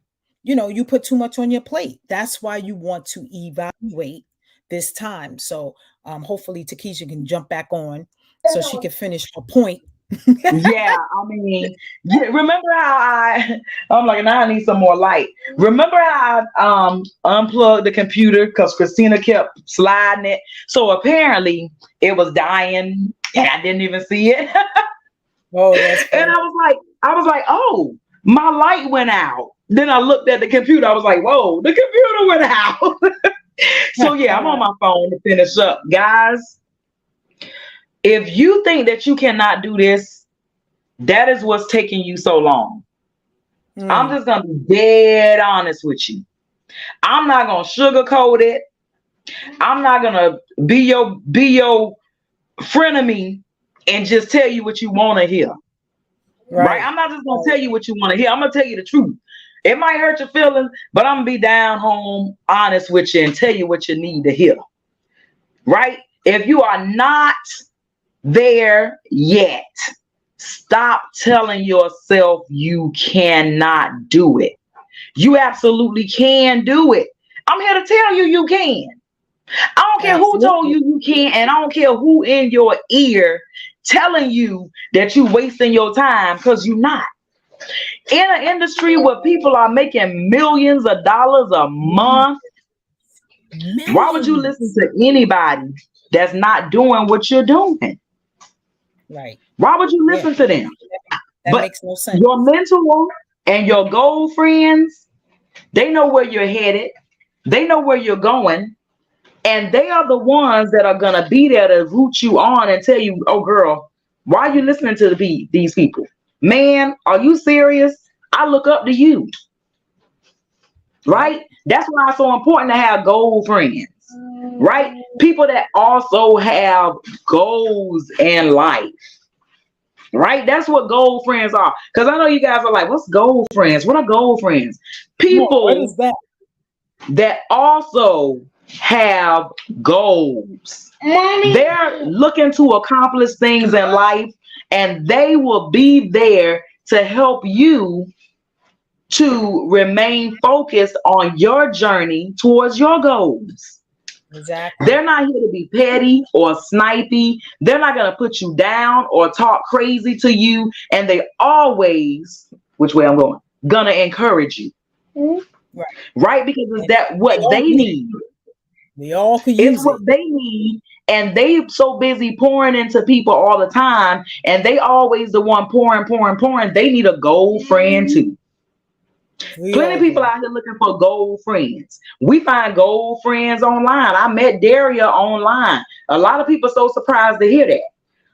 you put too much on your plate. That's why you want to evaluate this time. So hopefully Takesha can jump back on so she can finish her point. yeah, I mean, yeah, remember how I'm like, now I need some more light. Remember how I unplugged the computer because Christina kept sliding it. So apparently it was dying and I didn't even see it. Oh, that's And funny. I was like, oh, my light went out. Then I looked at the computer. I was like, whoa, the computer went out. So yeah, I'm on my phone to finish up. Guys, if you think that you cannot do this, that is what's taking you so long. I'm Mm, just gonna be dead honest with you. I'm not gonna sugarcoat it. I'm not gonna be your frenemy and just tell you what you want to hear. Right? right. I'm not just gonna tell you what you want to hear. I'm gonna tell you the truth. It might hurt your feelings, but I'm gonna be down home honest with you and tell you what you need to hear. Right? If you are not there yet, stop telling yourself you cannot do it. You absolutely can do it. I'm here to tell you you can. I don't care who told Absolutely. you you can, and I don't care who in your ear telling you that you wasting your time, because you're not. In an industry where people are making millions of dollars a month, why would you listen Millions. to anybody that's not doing what you're doing? Right. Why would you Yeah. listen to them? That But makes no sense. your mentor and your goal friends, they know where you're headed. They know where you're going. And they are the ones that are going to be there to root you on and tell you, oh, girl, why are you listening to these people? Man, are you serious? I look up to you. Yep. Right? That's why it's so important to have goal friends. Right? People that also have goals in life. Right? That's what goal friends are. Because I know you guys are like, what's goal friends? What are goal friends? Yeah, what is People that? that also have goals. Mommy. They're looking to accomplish things in life, and they will be there to help you to remain focused on your journey towards your goals. Exactly. They're not here to be petty or snipey. They're not going to put you down or talk crazy to you. And they always, which way I'm going, gonna encourage you. Right. Right? Because it's And that we what all they need it. need. We all could It's use what it. they need. and they so busy pouring into people all the time, and they always the one pouring. They need a gold friend too. We Plenty all of people do. out here looking for gold friends. We find gold friends online. I met Daria online. A lot of people so surprised to hear that.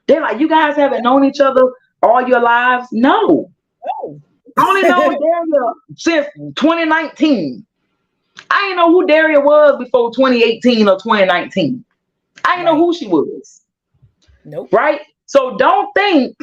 They're like, you guys haven't known each other all your lives? No. Oh. I only know Daria since 2019. I didn't know who Daria was before 2018 or 2019. I didn't know Right. who she was. Nope. Right? So don't think,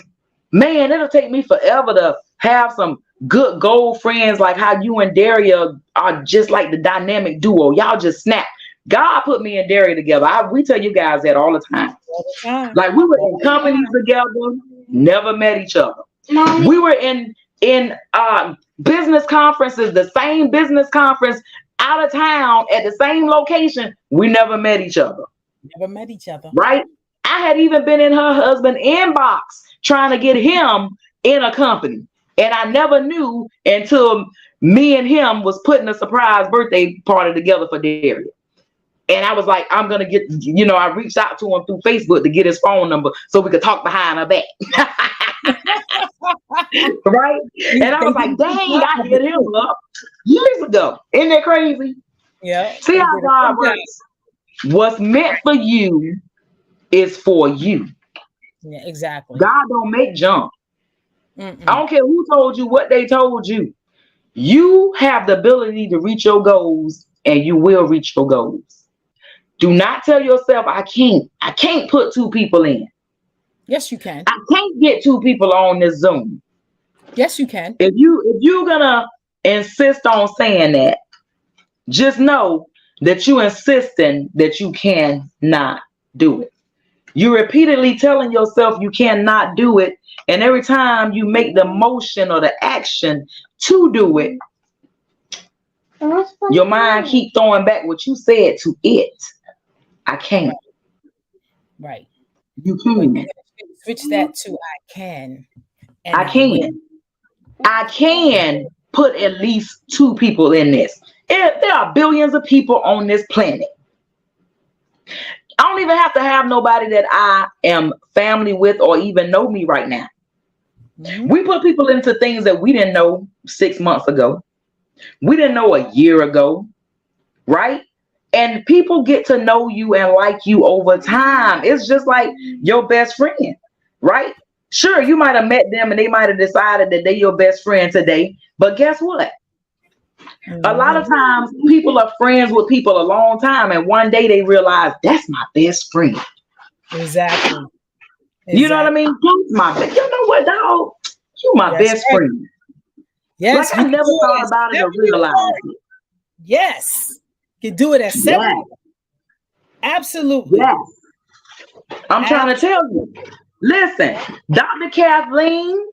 man, it'll take me forever to have some good gold friends like how you and Daria are just like the dynamic duo. Y'all just snap. God put me and Daria together. We tell you guys that all the time. All the time. Like we were in All the companies time. together, never met each other. Mommy. We were in business conferences, the same business conference out of town at the same location. We never met each other. Never met each other. Right? I had even been in her husband's inbox trying to get him in a company. And I never knew until me and him was putting a surprise birthday party together for Daria. And I was like, I'm going to get, I reached out to him through Facebook to get his phone number so we could talk behind her back. Right? And I was like, dang, I hit him up years ago. Isn't that crazy? Yeah. See how God works. What's meant for you is for you. Yeah, exactly. God don't make junk. Mm-mm. I don't care who told you what they told you. You have the ability to reach your goals, and you will reach your goals. Do not tell yourself, I can't put two people in. Yes, you can. I can't get two people on this Zoom. Yes, you can. If you're gonna insist on saying that, just know that you insisting that you cannot do it. You're repeatedly telling yourself you cannot do it, and every time you make the motion or the action to do it, your mind keep throwing back what you said to it. I can't. Right. You But can. you switch that to I can. And I can. I can put at least two people in this. There are billions of people on this planet. I don't even have to have nobody that I am family with or even know me right now. Mm-hmm. We put people into things that we didn't know 6 months ago. We didn't know a year ago, right? And people get to know you and like you over time. It's just like your best friend, right? Sure, you might have met them and they might have decided that they're your best friend today. But guess what? Mm-hmm. A lot of times people are friends with people a long time, and one day they realize that's my best friend. Exactly. You know what I mean? You know what, dog? You my best friend. Yes. Like I never thought about it or realized it. Yes. You do it at 7. Yes. Absolutely. Yes. I'm trying to tell you. Listen, Dr. Kathleen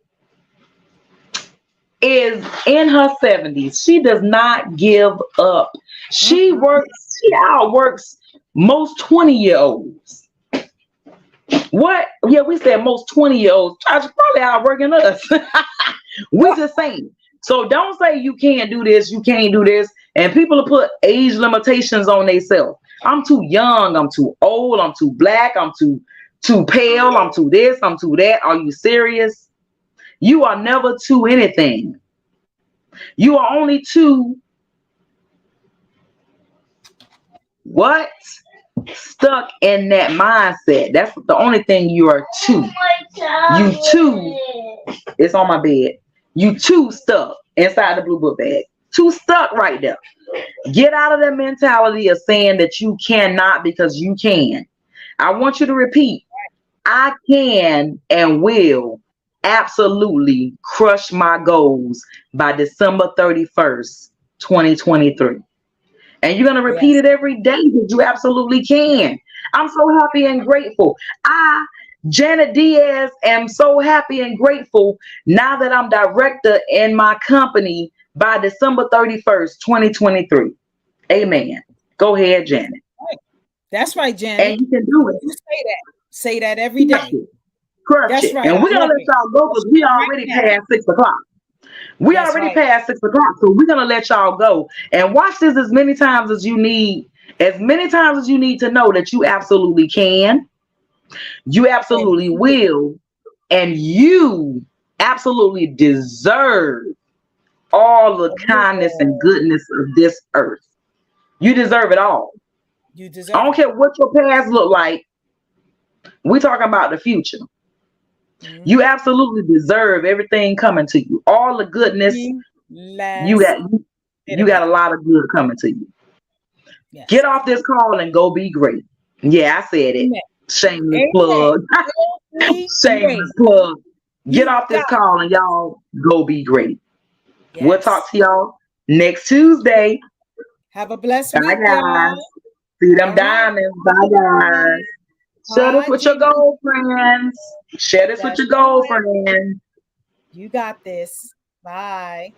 is in her 70s. She does not give up. She outworks most 20-year-olds. What? Yeah, we said most 20-year-olds. Probably outworking us. We just saying. So don't say you can't do this, you can't do this. And people will put age limitations on themselves. I'm too young, I'm too old, I'm too black, I'm too pale, I'm too this, I'm too that. Are you serious? You are never too anything. You are only too what? Stuck in that mindset. That's the only thing you are too. You too. It's on my bed. You too stuck inside the blue book bag. Too stuck right there. Get out of that mentality of saying that you cannot because you can. I want you to repeat. I can and will absolutely crush my goals by December 31st, 2023. And you're going to repeat it every day because you absolutely can. I'm so happy and grateful. Janet Diaz, am so happy and grateful now that I'm director in my company by December 31st, 2023. Amen. Go ahead, Janet. That's right, Janet. And you can do it. You say that every day. Crush That's it. right. And we're going to let y'all go because we already past 6 o'clock. We already past 6 o'clock, so we're going to let y'all go. And watch this as many times as you need As many times as you need to know that you absolutely can, you And absolutely will, and you absolutely deserve all the kindness and oh, goodness of this earth. You deserve it all. you I deserve don't it. care what your past look like. We talking about the future. You Mm-hmm. absolutely deserve everything coming to you. All the goodness Every you last got. bit You of got it. a lot of good coming to you. Yes. Get off this call and go be great. Yeah, I said it. Amen. Shameless Amen. plug. Go be Shameless great. plug. Get You off this got call and y'all go be great. We'll yes. talk to y'all next Tuesday. Have a blessed Bye, week, guys. y'all. See them All right. diamonds. Bye, guys. Share this Bye, with your Gigi. girlfriends. Share this with That's your right. girlfriends. You got this. Bye.